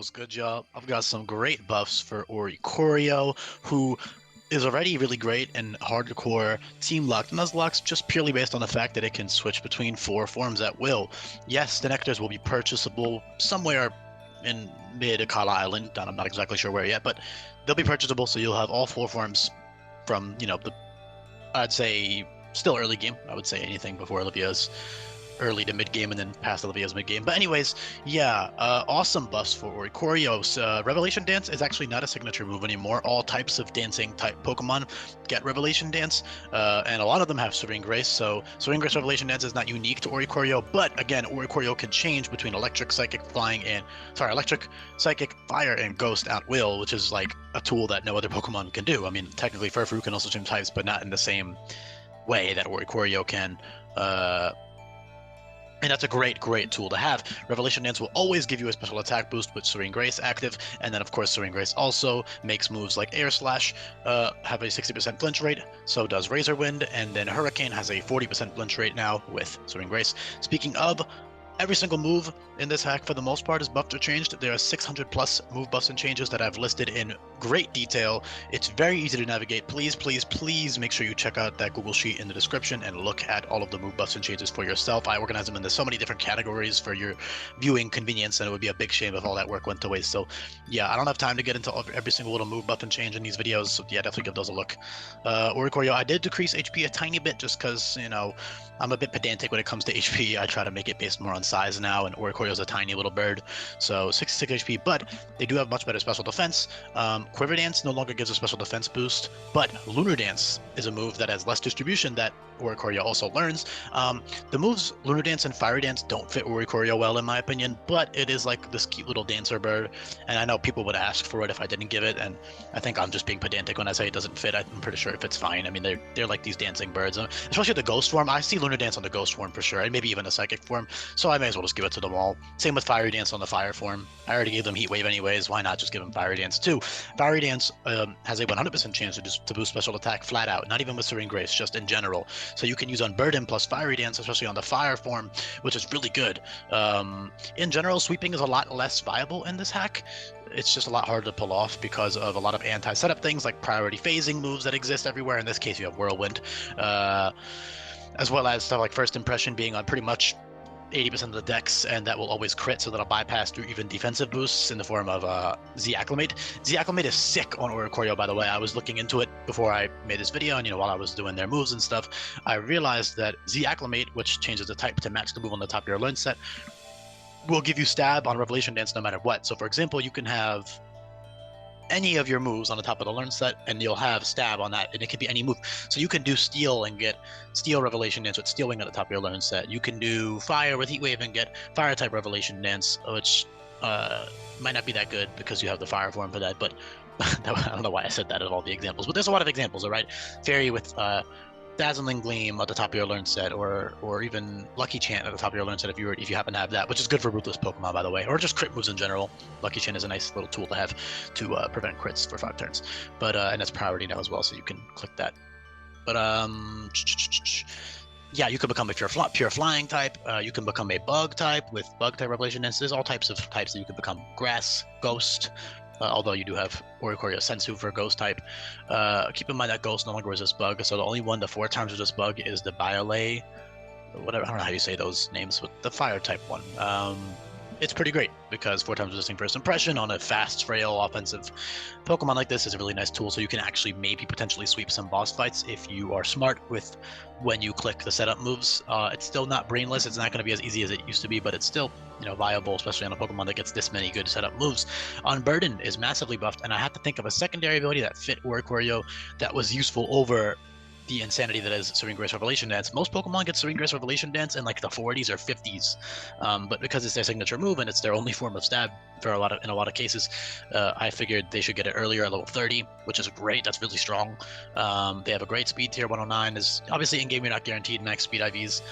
What's good, y'all? I've got some great buffs for Oricorio, who is already really great in hardcore team locked Nuzlocke just purely based on the fact that it can switch between 4 forms at will. Yes, the Nectars will be purchasable somewhere in mid Akala Island, and I'm not exactly sure where yet, but they'll be purchasable, so you'll have all 4 forms from, I'd say, still early game. I would say anything before Olivia's early to mid game and then past Olivia's mid game. But anyways, yeah, awesome buffs for Oricorios. Revelation Dance is actually not a signature move anymore. All types of dancing type Pokemon get Revelation Dance, and a lot of them have Serene Grace. So Serene Grace Revelation Dance is not unique to Oricorio, but again, Oricorio can change between electric, psychic, electric, psychic, fire, and ghost at will, which is like a tool that no other Pokemon can do. I mean, technically Furfrou can also change types, but not in the same way that Oricorio can. And that's a great tool to have. Revelation Dance will always give you a special attack boost with Serene Grace active, and then of course Serene Grace also makes moves like Air Slash have a 60% flinch rate, so does Razor Wind, and then Hurricane has a 40% flinch rate now with Serene Grace. Speaking of, every single move in this hack, for the most part, is buffed or changed. There are 600 plus move buffs and changes that I've listed in great detail. It's very easy to navigate. Please, please, please make sure you check out that Google Sheet in the description and look at all of the move buffs and changes for yourself. I organize them into so many different categories for your viewing convenience, and it would be a big shame if all that work went to waste. So yeah, I don't have time to get into every single little move buff and change in these videos, so yeah, definitely give those a look. Oricorio, I did decrease HP a tiny bit just because, I'm a bit pedantic when it comes to HP. I try to make it based more on size now, and Oricorio's a tiny little bird, so 66 HP, but they do have much better special defense. Quiver Dance no longer gives a special defense boost, but Lunar Dance is a move that has less distribution that Oricorio also learns. The moves Lunar Dance and Fire Dance don't fit Oricorio well, in my opinion, but it is like this cute little dancer bird, and I know people would ask for it if I didn't give it, and I think I'm just being pedantic when I say it doesn't fit. I'm pretty sure it fits fine. I mean, they're like these dancing birds, especially the Ghost form. I see Lunar Dance on the Ghost form for sure, and maybe even the Psychic form, so I may as well just give it to them all. Same with Fire Dance on the Fire form. I already gave them Heat Wave anyways, why not just give them Fire Dance too? Fire Dance has a 100% chance to boost special attack flat out, not even with Serene Grace, just in general. So you can use Unburden plus Fiery Dance, especially on the Fire form, which is really good. In general, sweeping is a lot less viable in this hack. It's just a lot harder to pull off because of a lot of anti-setup things like priority phasing moves that exist everywhere. In this case, you have Whirlwind, as well as stuff like First Impression being on pretty much 80% of the decks, and that will always crit, so that'll bypass through even defensive boosts in the form of Z-Acclimate. Z-Acclimate is sick on Oricorio, by the way. I was looking into it before I made this video, and while I was doing their moves and stuff, I realized that Z-Acclimate, which changes the type to match the move on the top of your learn set, will give you stab on Revelation Dance no matter what. So for example, you can have any of your moves on the top of the learn set, and you'll have stab on that, and it could be any move. So you can do Steel and get Steel Revelation Dance with Steel Wing at the top of your learn set. You can do Fire with Heat Wave and get Fire type Revelation Dance, which might not be that good because you have the Fire form for that, but I don't know why I said that of all the examples, but there's a lot of examples, all right? Fairy with Dazzling Gleam at the top of your learn set, or even Lucky Chant at the top of your learn set if you happen to have that, which is good for ruthless Pokemon, by the way, or just crit moves in general. Lucky Chant is a nice little tool to have to prevent crits for 5 turns, but and it's priority now as well, so you can click that. But yeah, you can become, if you're a pure flying type, you can become a bug type with bug type Revelation Dance. There's all types of types that you can become. Grass, Ghost. Although you do have Oricorio Sensu for Ghost type. Keep in mind that Ghost no longer resists Bug, so the only one that 4 times resists Bug is the Biolay, whatever, I don't know how you say those names, but the Fire type one. It's pretty great because 4 times resisting First Impression on a fast, frail, offensive Pokemon like this is a really nice tool, so you can actually maybe potentially sweep some boss fights if you are smart with when you click the setup moves. It's still not brainless, it's not going to be as easy as it used to be, but it's still viable, especially on a Pokemon that gets this many good setup moves. Unburden is massively buffed, and I have to think of a secondary ability that fit Oricorio that was useful over the insanity that is Serene Grace Revelation Dance. Most Pokemon get Serene Grace Revelation Dance in like the 40s or 50s, but because it's their signature move and it's their only form of stab for in a lot of cases, I figured they should get it earlier at level 30, which is great. That's really strong. They have a great speed tier. 109 is obviously in game you're not guaranteed max speed IVs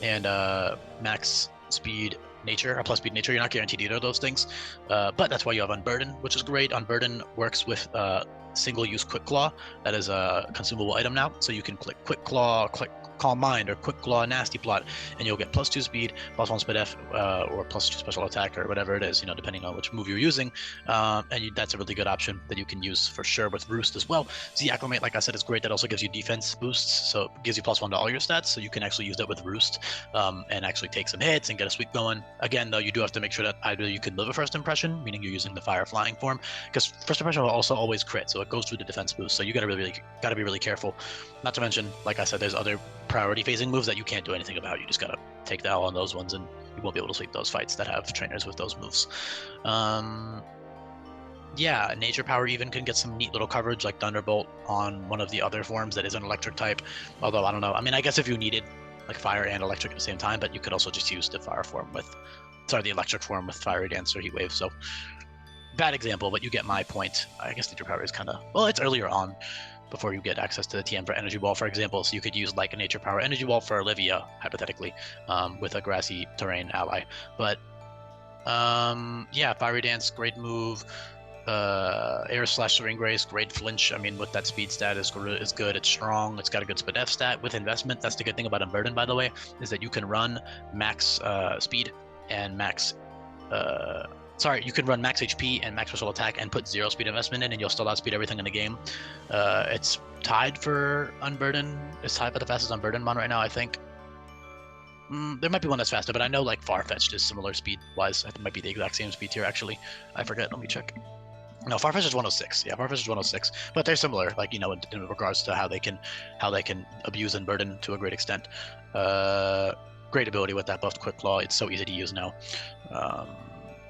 and max speed nature or plus speed nature. You're not guaranteed either of those things, but that's why you have Unburden, which is great. Unburden works with single-use Quick Claw. That is a consumable item now, so you can click Quick Claw, click Calm Mind or Quick Claw, Nasty Plot, and you'll get +2 speed, +1 speed F, or +2 special attack, or whatever it is, depending on which move you're using. That's a really good option that you can use for sure with Roost as well. Z Acclimate, like I said, is great. That also gives you defense boosts, so it gives you +1 to all your stats, so you can actually use that with Roost and actually take some hits and get a sweep going. Again, though, you do have to make sure that either you can live a first impression, meaning you're using the Fire Flying form, because first impression will also always crit, so it goes through the defense boost. So you gotta be really careful. Not to mention, like I said, there's other priority phasing moves that you can't do anything about. You just gotta take the L on those ones, and you won't be able to sweep those fights that have trainers with those moves. Yeah, Nature Power even can get some neat little coverage, like Thunderbolt on one of the other forms that is an electric type. Although, I don't know. I mean, I guess if you needed like fire and electric at the same time, but you could also just use the the electric form with Fiery Dance or Heat Wave. So, bad example, but you get my point. I guess Nature Power is kind of, well, it's earlier on before you get access to the TM for Energy Ball, for example. So you could use like a Nature Power Energy Ball for Olivia, hypothetically, with a grassy terrain ally. But yeah, Fiery Dance, great move. Air Slash Serene Grace, great flinch. I mean, with that speed stat is good. It's strong. It's got a good speed F stat with investment. That's the good thing about Unburden, by the way, is that you can run max speed and max. You can run max HP and max special attack and put 0 speed investment in, and you'll still outspeed everything in the game. It's tied for Unburden. It's tied for the fastest Unburden mon right now, I think. There might be one that's faster, but I know like Farfetch'd is similar speed-wise. It might be the exact same speed tier, actually. I forget. Let me check. No, Farfetch is 106. Yeah, Farfetch is 106. But they're similar, like, in regards to how they can abuse Unburden to a great extent. Great ability with that buffed Quick Claw. It's so easy to use now.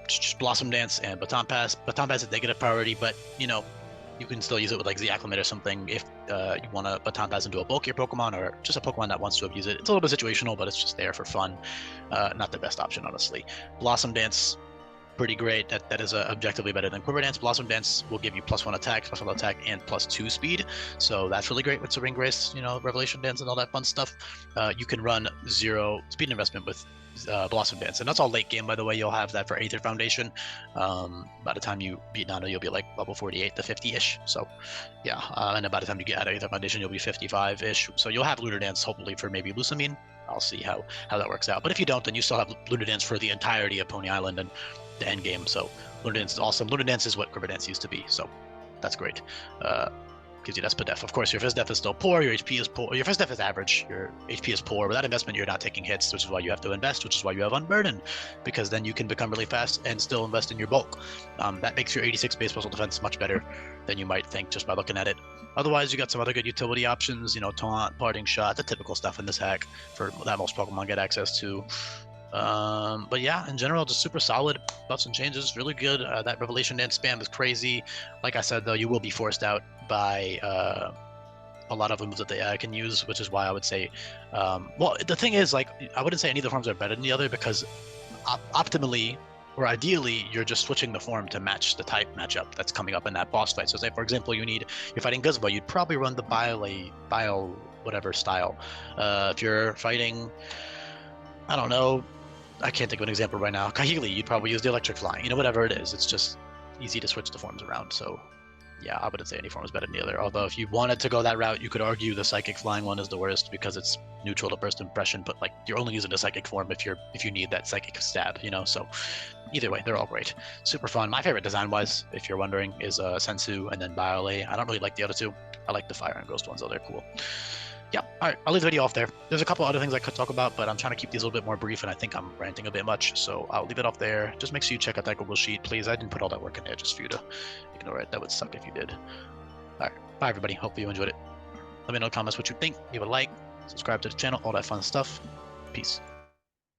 Just Blossom Dance and Baton Pass. Baton Pass is negative priority, but you can still use it with like Z Acclimate or something if you want to Baton Pass into a bulkier Pokemon or just a Pokemon that wants to abuse it. It's a little bit situational, but it's just there for fun. Not the best option, honestly. Blossom Dance, pretty great. That is objectively better than Quiver Dance. Blossom Dance will give you +1 attack, special attack, and +2 speed. So that's really great with Serene Grace, Revelation Dance and all that fun stuff. You can run 0 speed investment with Blossom Dance, and that's all late game, by the way. You'll have that for Aether Foundation. By the time you beat Nano, you'll be like level 48 to 50-ish. So yeah, and then by the time you get out of Aether Foundation, you'll be 55-ish. So you'll have Lunar Dance hopefully for maybe Lusamine. I'll see how that works out. But if you don't, then you still have Lunar Dance for the entirety of Pony Island and the end game. So Lunar Dance is awesome. Lunar Dance is what Quiver Dance used to be, so that's great. Gives you that speed def. Of course, your Fizz def is still poor, your HP is poor, your Fizz def is average, your HP is poor. Without investment, you're not taking hits, which is why you have to invest, which is why you have Unburden, because then you can become really fast and still invest in your bulk. That makes your 86 base special defense much better than you might think just by looking at it. Otherwise, you got some other good utility options, Taunt, Parting Shot, the typical stuff in this hack for that most Pokemon get access to. But yeah, in general, just super solid. Buffs and changes, really good. That Revelation Dance spam is crazy. Like I said, though, you will be forced out by a lot of the moves that the AI can use, which is why I would say, well, the thing is, like, I wouldn't say any of the forms are better than the other, because optimally, or ideally, you're just switching the form to match the type matchup that's coming up in that boss fight. So say, for example, you're fighting Guzma, you'd probably run the Bile whatever style. If you're fighting, I don't know, I can't think of an example right now. Kahili, you'd probably use the Electric Flying, whatever it is. It's just easy to switch the forms around. So yeah, I wouldn't say any form is better than the other. Although if you wanted to go that route, you could argue the Psychic Flying one is the worst because it's neutral to Burst Impression, but like you're only using the Psychic form if you need that Psychic stab, So either way, they're all great. Super fun. My favorite design-wise, if you're wondering, is Sensu and then Biolay. I don't really like the other two. I like the Fire and Ghost ones, though. They're cool. Yeah, all right, I'll leave the video off there. There's a couple other things I could talk about, but I'm trying to keep these a little bit more brief, and I think I'm ranting a bit much, so I'll leave it off there. Just make sure you check out that Google Sheet, please. I didn't put all that work in there just for you to ignore it. That would suck if you did. All right, bye, everybody. Hopefully you enjoyed it. Let me know in the comments what you think. Leave a like, subscribe to the channel, all that fun stuff. Peace.